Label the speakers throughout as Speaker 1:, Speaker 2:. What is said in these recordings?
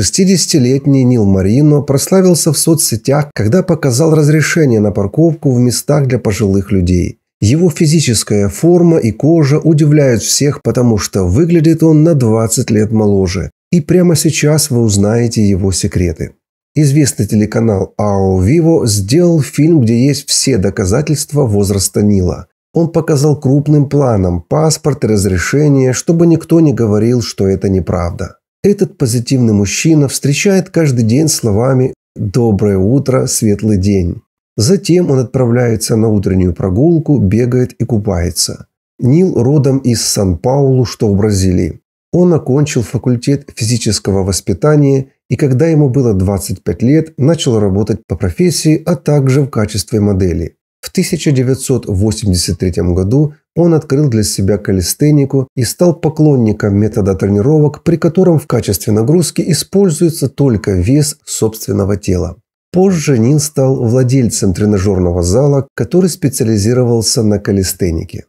Speaker 1: 60-летний Нил Марино прославился в соцсетях, когда показал разрешение на парковку в местах для пожилых людей. Его физическая форма и кожа удивляют всех, потому что выглядит он на 20 лет моложе. И прямо сейчас вы узнаете его секреты. Известный телеканал АО Vivo сделал фильм, где есть все доказательства возраста Нила. Он показал крупным планом паспорт и разрешение, чтобы никто не говорил, что это неправда. Этот позитивный мужчина встречает каждый день словами «Доброе утро, светлый день». Затем он отправляется на утреннюю прогулку, бегает и купается. Нил родом из Сан-Паулу, что в Бразилии. Он окончил факультет физического воспитания и, когда ему было 25 лет, начал работать по профессии, а также в качестве модели. В 1983 году он открыл для себя калистенику и стал поклонником метода тренировок, при котором в качестве нагрузки используется только вес собственного тела. Позже Нил стал владельцем тренажерного зала, который специализировался на калистенике.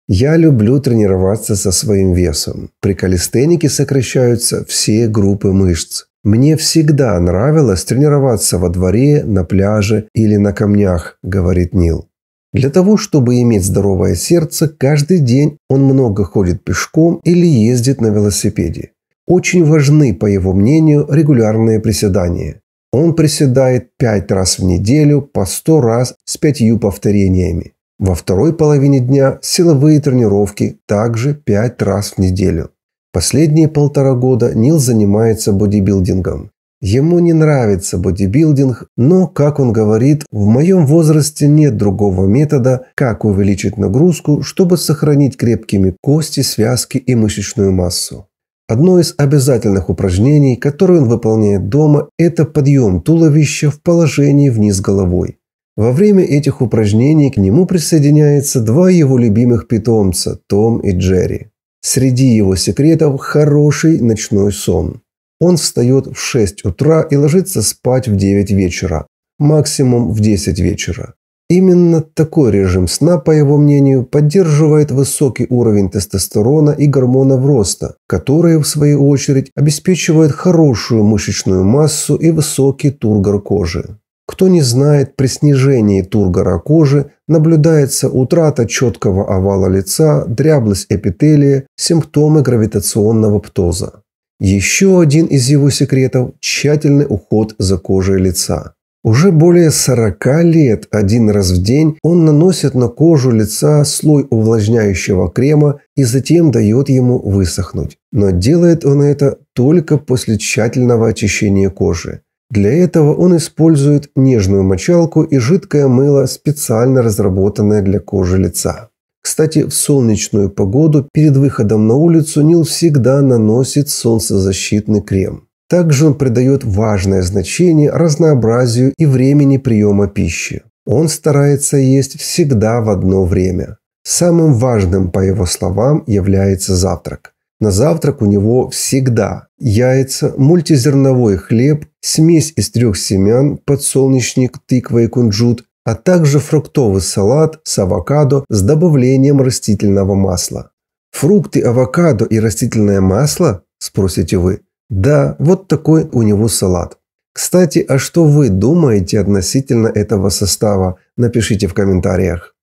Speaker 1: «Я люблю тренироваться со своим весом. При калистенике сокращаются все группы мышц. Мне всегда нравилось тренироваться во дворе, на пляже или на камнях», – говорит Нил. Для того, чтобы иметь здоровое сердце, каждый день он много ходит пешком или ездит на велосипеде. Очень важны, по его мнению, регулярные приседания. Он приседает 5 раз в неделю по 100 раз с 5 повторениями. Во второй половине дня силовые тренировки также 5 раз в неделю. Последние 1,5 года Нил занимается бодибилдингом. Ему не нравится бодибилдинг, но, как он говорит, в моем возрасте нет другого метода, как увеличить нагрузку, чтобы сохранить крепкими кости, связки и мышечную массу. Одно из обязательных упражнений, которое он выполняет дома, это подъем туловища в положении вниз головой. Во время этих упражнений к нему присоединяются 2 его любимых питомца – Том и Джерри. Среди его секретов – хороший ночной сон. Он встает в 6 утра и ложится спать в 9 вечера, максимум в 10 вечера. Именно такой режим сна, по его мнению, поддерживает высокий уровень тестостерона и гормонов роста, которые, в свою очередь, обеспечивают хорошую мышечную массу и высокий тургор кожи. Кто не знает, при снижении тургора кожи наблюдается утрата четкого овала лица, дряблость эпителия, симптомы гравитационного птоза. Еще один из его секретов – тщательный уход за кожей лица. Уже более 40 лет один раз в день он наносит на кожу лица слой увлажняющего крема и затем дает ему высохнуть. Но делает он это только после тщательного очищения кожи. Для этого он использует нежную мочалку и жидкое мыло, специально разработанное для кожи лица. Кстати, в солнечную погоду перед выходом на улицу Нил всегда наносит солнцезащитный крем. Также он придает важное значение разнообразию и времени приема пищи. Он старается есть всегда в одно время. Самым важным, по его словам, является завтрак. На завтрак у него всегда яйца, мультизерновой хлеб, смесь из 3 семян, подсолнечник, тыква и кунжут, а также фруктовый салат с авокадо с добавлением растительного масла. Фрукты, авокадо и растительное масло? Спросите вы. Да, вот такой у него салат. Кстати, а что вы думаете относительно этого состава? Напишите в комментариях.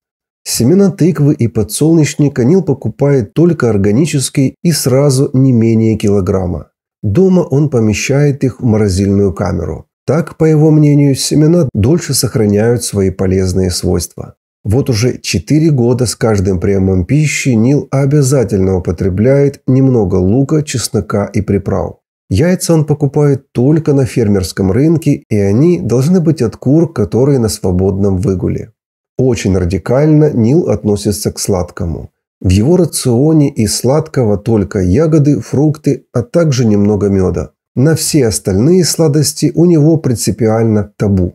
Speaker 1: Семена тыквы и подсолнечника Нил покупает только органические и сразу не менее килограмма. Дома он помещает их в морозильную камеру. Так, по его мнению, семена дольше сохраняют свои полезные свойства. Вот уже 4 года с каждым приемом пищи Нил обязательно употребляет немного лука, чеснока и приправ. Яйца он покупает только на фермерском рынке, и они должны быть от кур, которые на свободном выгуле. Очень радикально Нил относится к сладкому. В его рационе из сладкого только ягоды, фрукты, а также немного меда. На все остальные сладости у него принципиально табу.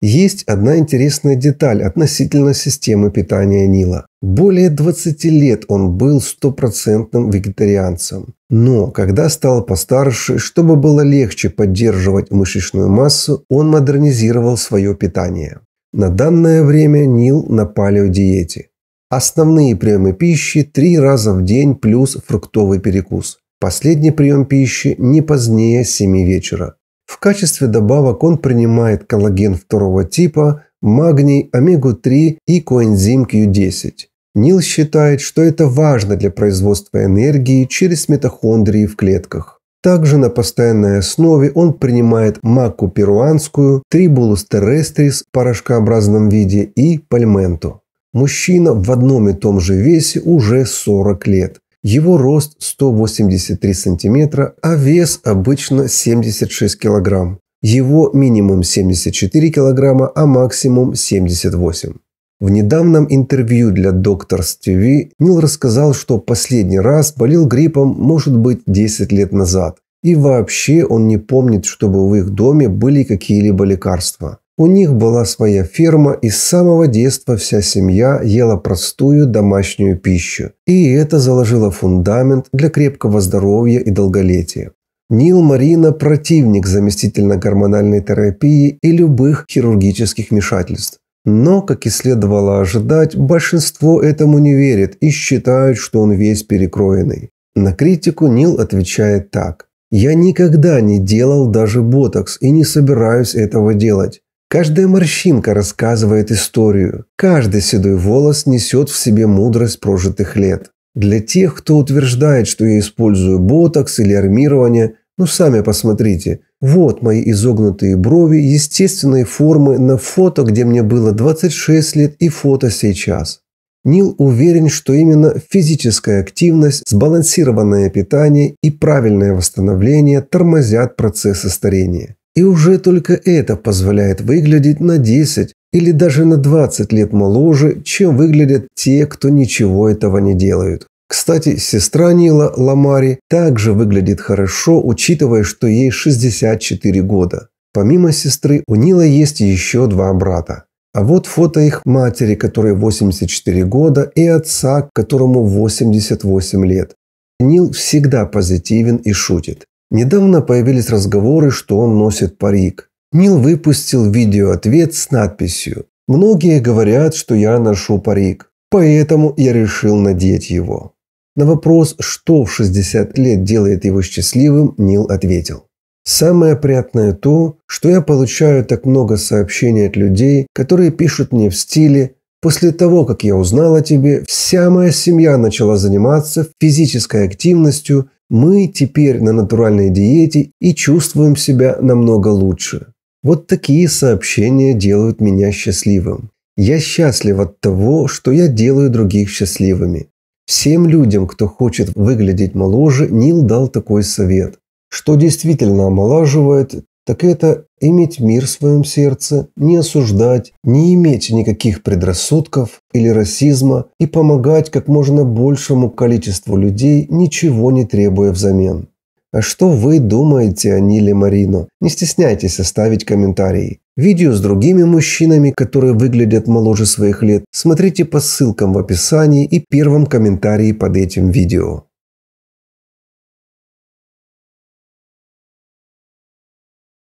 Speaker 1: Есть одна интересная деталь относительно системы питания Нила. Более 20 лет он был стопроцентным вегетарианцем. Но когда стал постарше, чтобы было легче поддерживать мышечную массу, он модернизировал свое питание. На данное время Нил на палеодиете. Основные приемы пищи 3 раза в день плюс фруктовый перекус. Последний прием пищи не позднее 7 вечера. В качестве добавок он принимает коллаген второго типа, магний, омегу-3 и коэнзим Q10. Нил считает, что это важно для производства энергии через митохондрии в клетках. Также на постоянной основе он принимает макку перуанскую, трибулус террестрис в порошкообразном виде и пальменту. Мужчина в одном и том же весе уже 40 лет. Его рост 183 см, а вес обычно 76 кг. Его минимум 74 кг, а максимум 78. В недавнем интервью для Doctors TV Нил рассказал, что последний раз болел гриппом, может быть, 10 лет назад. И вообще он не помнит, чтобы в их доме были какие-либо лекарства. У них была своя ферма, и с самого детства вся семья ела простую домашнюю пищу. И это заложило фундамент для крепкого здоровья и долголетия. Нил Марина – противник заместительно-гормональной терапии и любых хирургических вмешательств. Но, как и следовало ожидать, большинство этому не верит и считают, что он весь перекроенный. На критику Нил отвечает так. «Я никогда не делал даже ботокс и не собираюсь этого делать. Каждая морщинка рассказывает историю. Каждый седой волос несет в себе мудрость прожитых лет. Для тех, кто утверждает, что я использую ботокс или армирование, ну сами посмотрите. Вот мои изогнутые брови, естественной формы на фото, где мне было 26 лет, и фото сейчас». Нил уверен, что именно физическая активность, сбалансированное питание и правильное восстановление тормозят процессы старения. И уже только это позволяет выглядеть на 10 или даже на 20 лет моложе, чем выглядят те, кто ничего этого не делают. Кстати, сестра Нила, Ламари, также выглядит хорошо, учитывая, что ей 64 года. Помимо сестры, у Нила есть еще 2 брата. А вот фото их матери, которой 84 года, и отца, которому 88 лет. Нил всегда позитивен и шутит. Недавно появились разговоры, что он носит парик. Нил выпустил видеоответ с надписью «Многие говорят, что я ношу парик, поэтому я решил надеть его». На вопрос, что в 60 лет делает его счастливым, Нил ответил: «Самое приятное то, что я получаю так много сообщений от людей, которые пишут мне в стиле: после того, как я узнал о тебе, вся моя семья начала заниматься физической активностью, мы теперь на натуральной диете и чувствуем себя намного лучше». Вот такие сообщения делают меня счастливым. Я счастлив от того, что я делаю других счастливыми. Всем людям, кто хочет выглядеть моложе, Нил дал такой совет. Что действительно омолаживает, так это иметь мир в своем сердце, не осуждать, не иметь никаких предрассудков или расизма и помогать как можно большему количеству людей, ничего не требуя взамен. А что вы думаете о Ниле Марино? Не стесняйтесь оставить комментарии. Видео с другими мужчинами, которые выглядят моложе своих лет, смотрите по ссылкам в описании и первом комментарии под этим видео.